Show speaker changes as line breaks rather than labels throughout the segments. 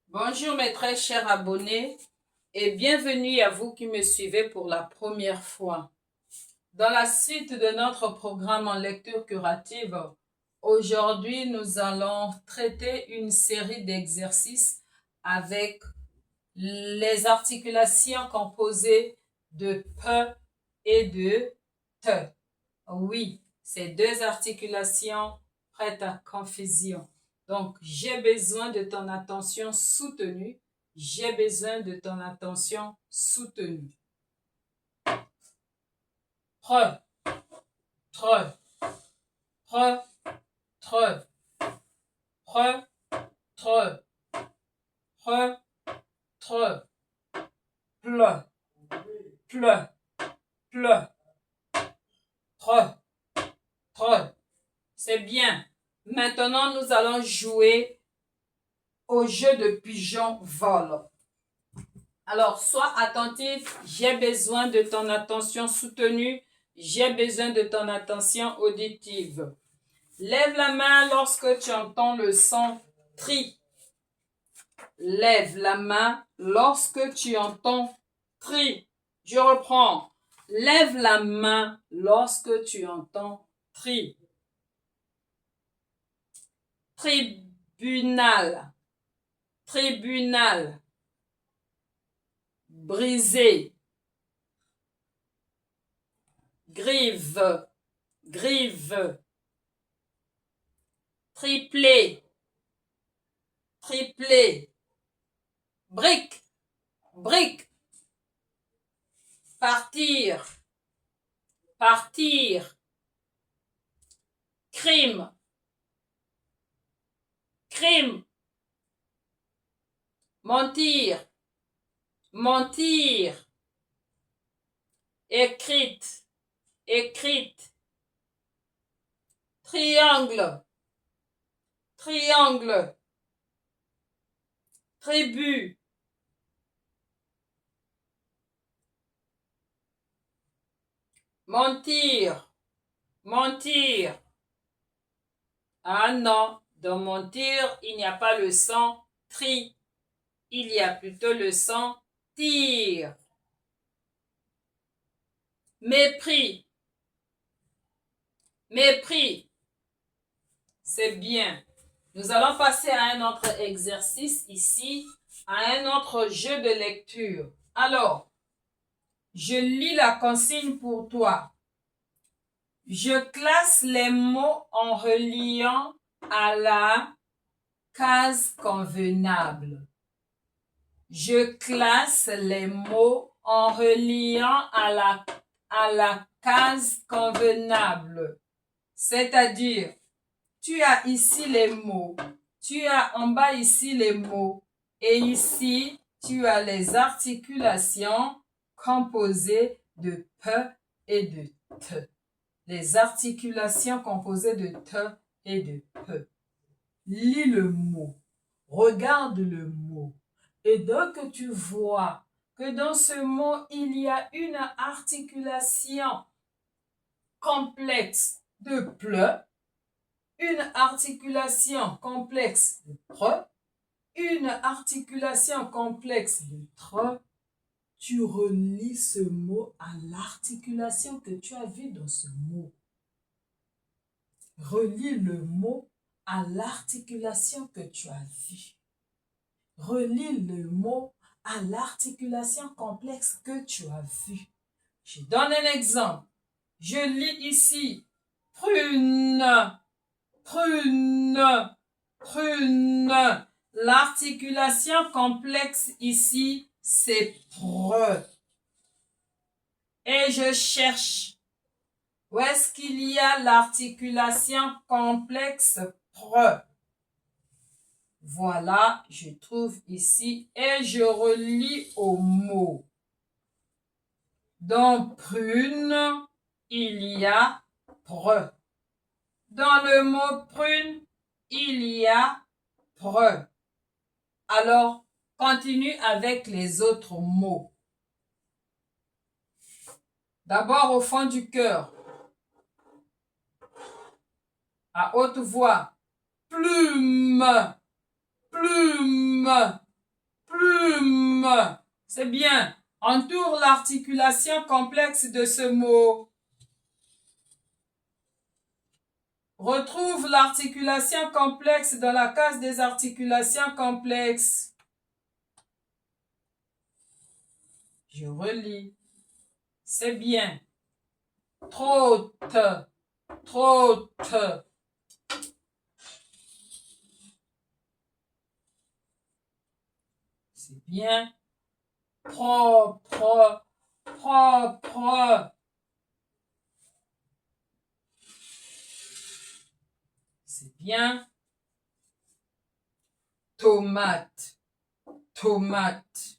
Bonjour mes très chers abonnés et bienvenue à vous qui me suivez pour la première fois. Dans la suite de notre programme en lecture curative, aujourd'hui nous allons traiter une série d'exercices avec les articulations composées de P et de T. Oui, ces deux articulations prêtent à confusion. Donc, j'ai besoin de ton attention soutenue. J'ai besoin de ton attention soutenue. Pre, tre, pre, tre, pre, tre, pre, tre, ple, ple, ple, tre, tre. C'est bien. Maintenant, nous allons jouer au jeu de pigeon-vol. Alors, sois attentif, j'ai besoin de ton attention soutenue, j'ai besoin de ton attention auditive. Lève la main lorsque tu entends le son tri. Lève la main lorsque tu entends tri. Je reprends. Lève la main lorsque tu entends tri. Tribunal. Tribunal. Briser. Grive. Grive. Triplé. Triplé. Brique. Brique. Partir. Partir. Crime. Crime. Mentir. Mentir. Écrite. Écrite. Triangle. Triangle. Tribu. Mentir. Mentir. Ah non, dans mentir, il n'y a pas le son tri. Il y a plutôt le son tire. Mépris. Mépris. C'est bien. Nous allons passer à un autre exercice ici, à un autre jeu de lecture. Alors, je lis la consigne pour toi. Je classe les mots en reliant à la case convenable. Je classe les mots en reliant à la case convenable. C'est-à-dire, tu as ici les mots, tu as en bas ici les mots, et ici, tu as les articulations composées de P et de T. Les articulations composées de T et de P. Lis le mot, regarde le mot, et dès que tu vois que dans ce mot, il y a une articulation complexe de ple, une articulation complexe de pre, une articulation complexe de tre, tu relis ce mot à l'articulation que tu as vue dans ce mot. Relis le mot à l'articulation que tu as vue. Relis le mot à l'articulation complexe que tu as vue. Je donne un exemple. Je lis ici prune, prune, prune. L'articulation complexe ici, c'est pre. Et je cherche. Où est-ce qu'il y a l'articulation complexe pre? Voilà, je trouve ici et je relis au mot. Dans prune, il y a pre. Dans le mot prune, il y a pre. Alors, continue avec les autres mots. D'abord au fond du cœur. À haute voix. Plume, plume, Forme. C'est bien. Entoure l'articulation complexe de ce mot. Retrouve l'articulation complexe dans la case des articulations complexes. Je relis. C'est bien. Trotte, trotte. C'est bien. Propre, propre. C'est bien. Tomate, tomate.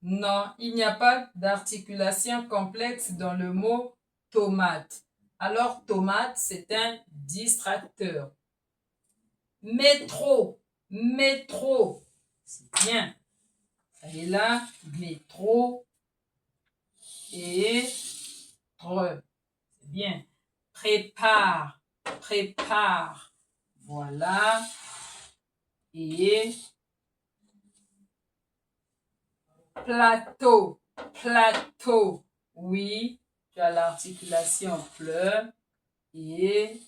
Non, il n'y a pas d'articulation complexe dans le mot tomate. Alors, tomate, c'est un distracteur. Métro, métro. C'est bien. Ça est là, métro et tre. C'est bien. Prépare, prépare. Voilà. Et plateau, plateau. Oui, tu as l'articulation fleur et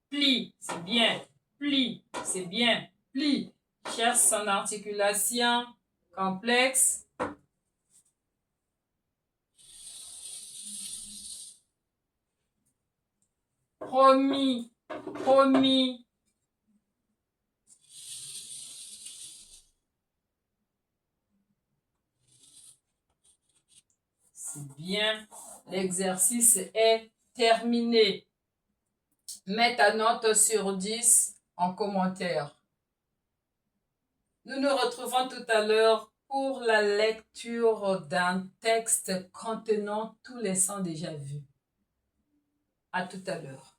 pli, c'est bien. Pli, c'est bien. Pli. Cherche son articulation complexe. Promis, promis. C'est bien. L'exercice est terminé. Mets ta note sur 10 en commentaire. Nous nous retrouvons tout à l'heure pour la lecture d'un texte contenant tous les sons déjà vus. À tout à l'heure.